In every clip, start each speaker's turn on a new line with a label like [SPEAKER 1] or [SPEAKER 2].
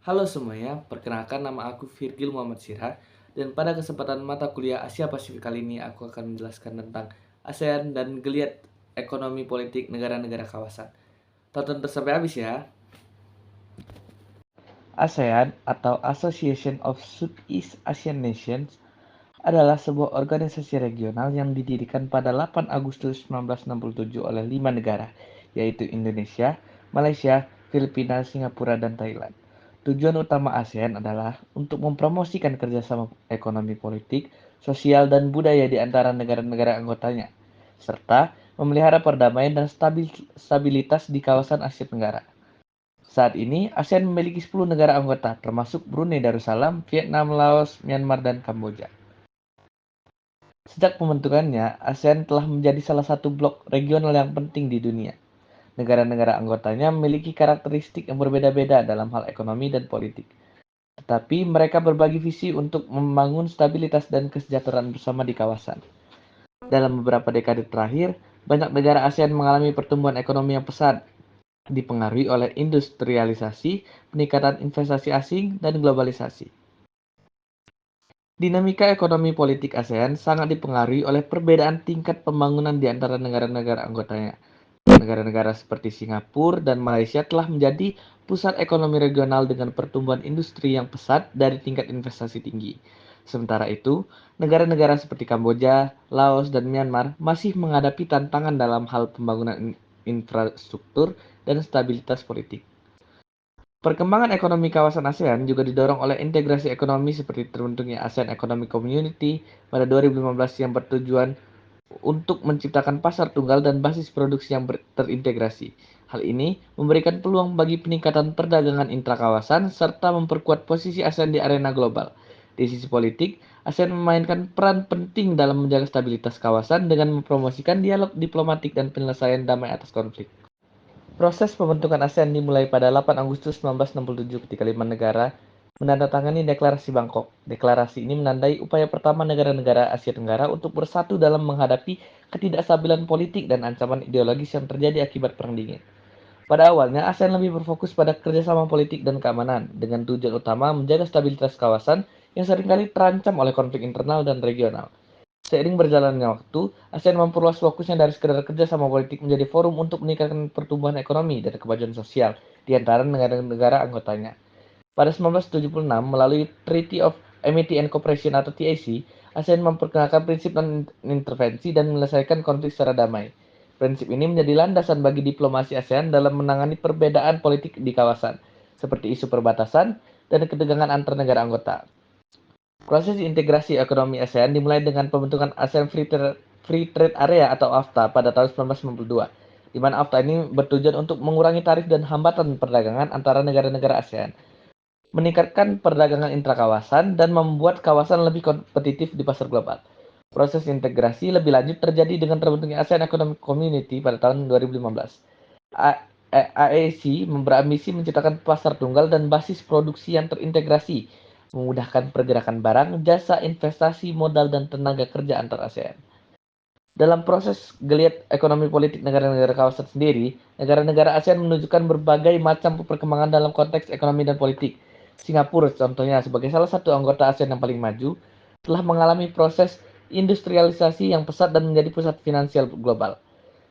[SPEAKER 1] Halo semuanya, perkenalkan nama aku Virgil Muhammad Sirha dan pada kesempatan mata kuliah Asia Pasifik kali ini aku akan menjelaskan tentang ASEAN dan geliat ekonomi politik negara-negara kawasan. Tonton terus sampai habis ya. ASEAN atau Association of Southeast Asian Nations adalah sebuah organisasi regional yang didirikan pada 8 Agustus 1967 oleh 5 negara, yaitu Indonesia, Malaysia, Filipina, Singapura, dan Thailand. Tujuan utama ASEAN adalah untuk mempromosikan kerjasama ekonomi politik, sosial, dan budaya di antara negara-negara anggotanya, serta memelihara perdamaian dan stabilitas di kawasan Asia Tenggara. Saat ini, ASEAN memiliki 10 negara anggota, termasuk Brunei Darussalam, Vietnam, Laos, Myanmar, dan Kamboja. Sejak pembentukannya, ASEAN telah menjadi salah satu blok regional yang penting di dunia. Negara-negara anggotanya memiliki karakteristik yang berbeda-beda dalam hal ekonomi dan politik. Tetapi mereka berbagi visi untuk membangun stabilitas dan kesejahteraan bersama di kawasan. Dalam beberapa dekade terakhir, banyak negara ASEAN mengalami pertumbuhan ekonomi yang pesat, dipengaruhi oleh industrialisasi, peningkatan investasi asing, dan globalisasi. Dinamika ekonomi politik ASEAN sangat dipengaruhi oleh perbedaan tingkat pembangunan di antara negara-negara anggotanya. Negara-negara seperti Singapura dan Malaysia telah menjadi pusat ekonomi regional dengan pertumbuhan industri yang pesat dari tingkat investasi tinggi. Sementara itu, negara-negara seperti Kamboja, Laos, dan Myanmar masih menghadapi tantangan dalam hal pembangunan infrastruktur dan stabilitas politik. Perkembangan ekonomi kawasan ASEAN juga didorong oleh integrasi ekonomi seperti terbentuknya ASEAN Economic Community pada 2015 yang bertujuan untuk menciptakan pasar tunggal dan basis produksi yang terintegrasi. Hal ini memberikan peluang bagi peningkatan perdagangan intrakawasan serta memperkuat posisi ASEAN di arena global. Di sisi politik, ASEAN memainkan peran penting dalam menjaga stabilitas kawasan dengan mempromosikan dialog diplomatik dan penyelesaian damai atas konflik. Proses pembentukan ASEAN dimulai pada 8 Agustus 1967 ketika 5 negara menandatangani Deklarasi Bangkok. Deklarasi ini menandai upaya pertama negara-negara Asia Tenggara untuk bersatu dalam menghadapi ketidakstabilan politik dan ancaman ideologis yang terjadi akibat Perang Dingin. Pada awalnya, ASEAN lebih berfokus pada kerjasama politik dan keamanan, dengan tujuan utama menjaga stabilitas kawasan yang seringkali terancam oleh konflik internal dan regional. Seiring berjalannya waktu, ASEAN memperluas fokusnya dari sekedar kerja sama politik menjadi forum untuk meningkatkan pertumbuhan ekonomi dan kemajuan sosial di antara negara-negara anggotanya. Pada 1976, melalui Treaty of Amity and Cooperation atau TAC, ASEAN memperkenalkan prinsip non-intervensi dan menyelesaikan konflik secara damai. Prinsip ini menjadi landasan bagi diplomasi ASEAN dalam menangani perbedaan politik di kawasan, seperti isu perbatasan dan ketegangan antar negara anggota. Proses integrasi ekonomi ASEAN dimulai dengan pembentukan ASEAN Free Trade Area atau AFTA pada tahun 1992, di mana AFTA ini bertujuan untuk mengurangi tarif dan hambatan perdagangan antara negara-negara ASEAN, meningkatkan perdagangan intrakawasan, dan membuat kawasan lebih kompetitif di pasar global. Proses integrasi lebih lanjut terjadi dengan terbentuknya ASEAN Economic Community pada tahun 2015. AEC berambisi menciptakan pasar tunggal dan basis produksi yang terintegrasi, memudahkan pergerakan barang, jasa, investasi, modal, dan tenaga kerja antar ASEAN. Dalam proses geliat ekonomi politik negara-negara kawasan sendiri, negara-negara ASEAN menunjukkan berbagai macam perkembangan dalam konteks ekonomi dan politik. Singapura contohnya sebagai salah satu anggota ASEAN yang paling maju, telah mengalami proses industrialisasi yang pesat dan menjadi pusat finansial global.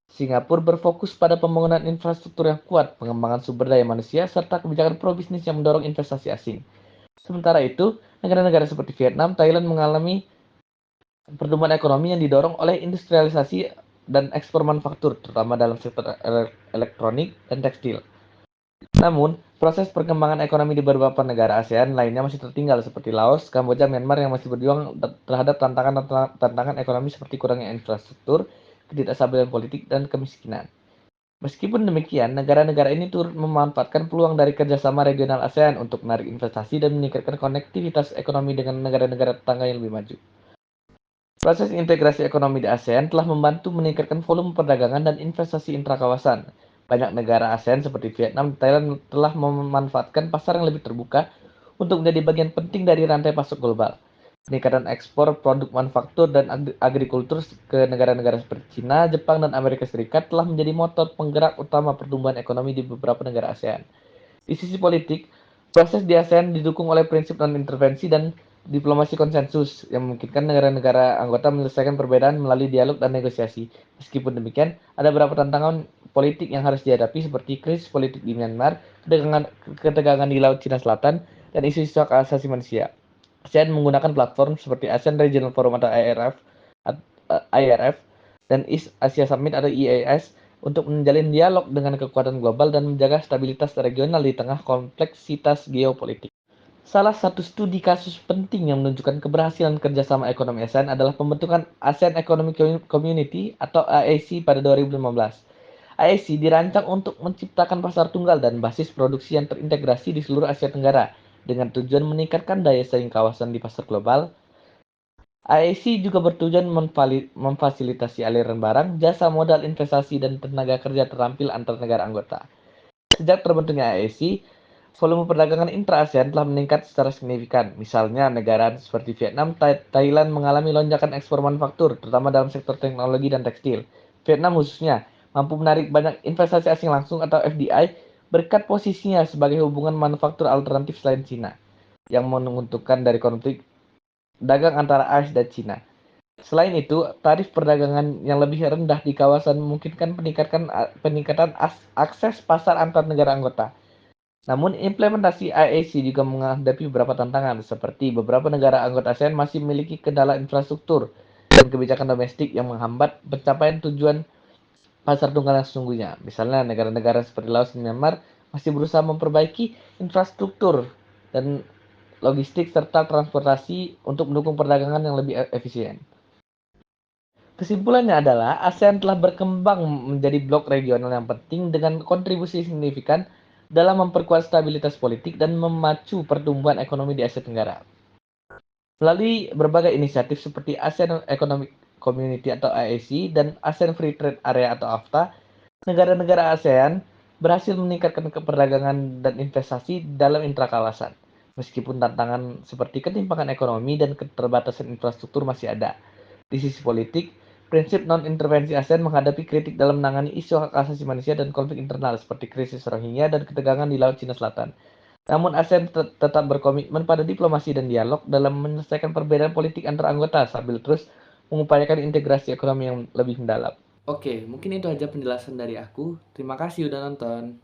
[SPEAKER 1] Singapura berfokus pada pembangunan infrastruktur yang kuat, pengembangan sumber daya manusia, serta kebijakan pro-bisnis yang mendorong investasi asing. Sementara itu, negara-negara seperti Vietnam, Thailand mengalami pertumbuhan ekonomi yang didorong oleh industrialisasi dan ekspor manufaktur, terutama dalam sektor elektronik dan tekstil. Namun, proses perkembangan ekonomi di beberapa negara ASEAN lainnya masih tertinggal seperti Laos, Kamboja, Myanmar yang masih berjuang terhadap tantangan ekonomi seperti kurangnya infrastruktur, ketidakstabilan politik, dan kemiskinan. Meskipun demikian, negara-negara ini turut memanfaatkan peluang dari kerjasama regional ASEAN untuk menarik investasi dan meningkatkan konektivitas ekonomi dengan negara-negara tetangga yang lebih maju. Proses integrasi ekonomi di ASEAN telah membantu meningkatkan volume perdagangan dan investasi intrakawasan. Banyak negara ASEAN seperti Vietnam dan Thailand telah memanfaatkan pasar yang lebih terbuka untuk menjadi bagian penting dari rantai pasok global. Peningkatan ekspor produk manufaktur dan agrikultur ke negara-negara seperti China, Jepang, dan Amerika Serikat telah menjadi motor penggerak utama pertumbuhan ekonomi di beberapa negara ASEAN. Di sisi politik, Proses di ASEAN didukung oleh prinsip non-intervensi dan diplomasi konsensus yang memungkinkan negara-negara anggota menyelesaikan perbedaan melalui dialog dan negosiasi. Meskipun demikian, ada beberapa tantangan politik yang harus dihadapi seperti krisis politik di Myanmar, ketegangan di Laut Cina Selatan, dan isu-isu hak asasi manusia. ASEAN menggunakan platform seperti ASEAN Regional Forum atau IRF dan East Asia Summit atau EAS untuk menjalin dialog dengan kekuatan global dan menjaga stabilitas regional di tengah kompleksitas geopolitik. Salah satu studi kasus penting yang menunjukkan keberhasilan kerjasama ekonomi ASEAN adalah pembentukan ASEAN Economic Community atau AEC pada 2015. AEC dirancang untuk menciptakan pasar tunggal dan basis produksi yang terintegrasi di seluruh Asia Tenggara dengan tujuan meningkatkan daya saing kawasan di pasar global. AEC juga bertujuan memfasilitasi aliran barang, jasa modal, investasi, dan tenaga kerja terampil antar negara anggota. Sejak terbentuknya AEC, volume perdagangan intra-ASEAN telah meningkat secara signifikan. Misalnya, negara seperti Vietnam, Thailand mengalami lonjakan ekspor manufaktur, terutama dalam sektor teknologi dan tekstil. Vietnam khususnya mampu menarik banyak investasi asing langsung atau FDI berkat posisinya sebagai hubungan manufaktur alternatif selain Cina, yang menguntungkan dari konflik dagang antara AS dan Cina. Selain itu, tarif perdagangan yang lebih rendah di kawasan memungkinkan peningkatan akses pasar antar negara anggota. Namun, implementasi IAC juga menghadapi beberapa tantangan, seperti beberapa negara anggota ASEAN masih memiliki kendala infrastruktur dan kebijakan domestik yang menghambat pencapaian tujuan pasar tunggal yang sesungguhnya. Misalnya, negara-negara seperti Laos dan Myanmar masih berusaha memperbaiki infrastruktur dan logistik serta transportasi untuk mendukung perdagangan yang lebih efisien. Kesimpulannya adalah ASEAN telah berkembang menjadi blok regional yang penting dengan kontribusi signifikan dalam memperkuat stabilitas politik dan memacu pertumbuhan ekonomi di Asia Tenggara. Melalui berbagai inisiatif seperti ASEAN Economic Community atau AEC dan ASEAN Free Trade Area atau AFTA, negara-negara ASEAN berhasil meningkatkan perdagangan dan investasi dalam intrakawasan. Meskipun tantangan seperti ketimpangan ekonomi dan keterbatasan infrastruktur masih ada. Di sisi politik, prinsip non-intervensi ASEAN menghadapi kritik dalam menangani isu hak asasi manusia dan konflik internal seperti krisis Rohingya dan ketegangan di Laut Cina Selatan. Namun ASEAN tetap berkomitmen pada diplomasi dan dialog dalam menyelesaikan perbedaan politik antar anggota sambil terus mengupayakan integrasi ekonomi yang lebih mendalam. Oke, mungkin itu aja penjelasan dari aku. Terima kasih udah nonton.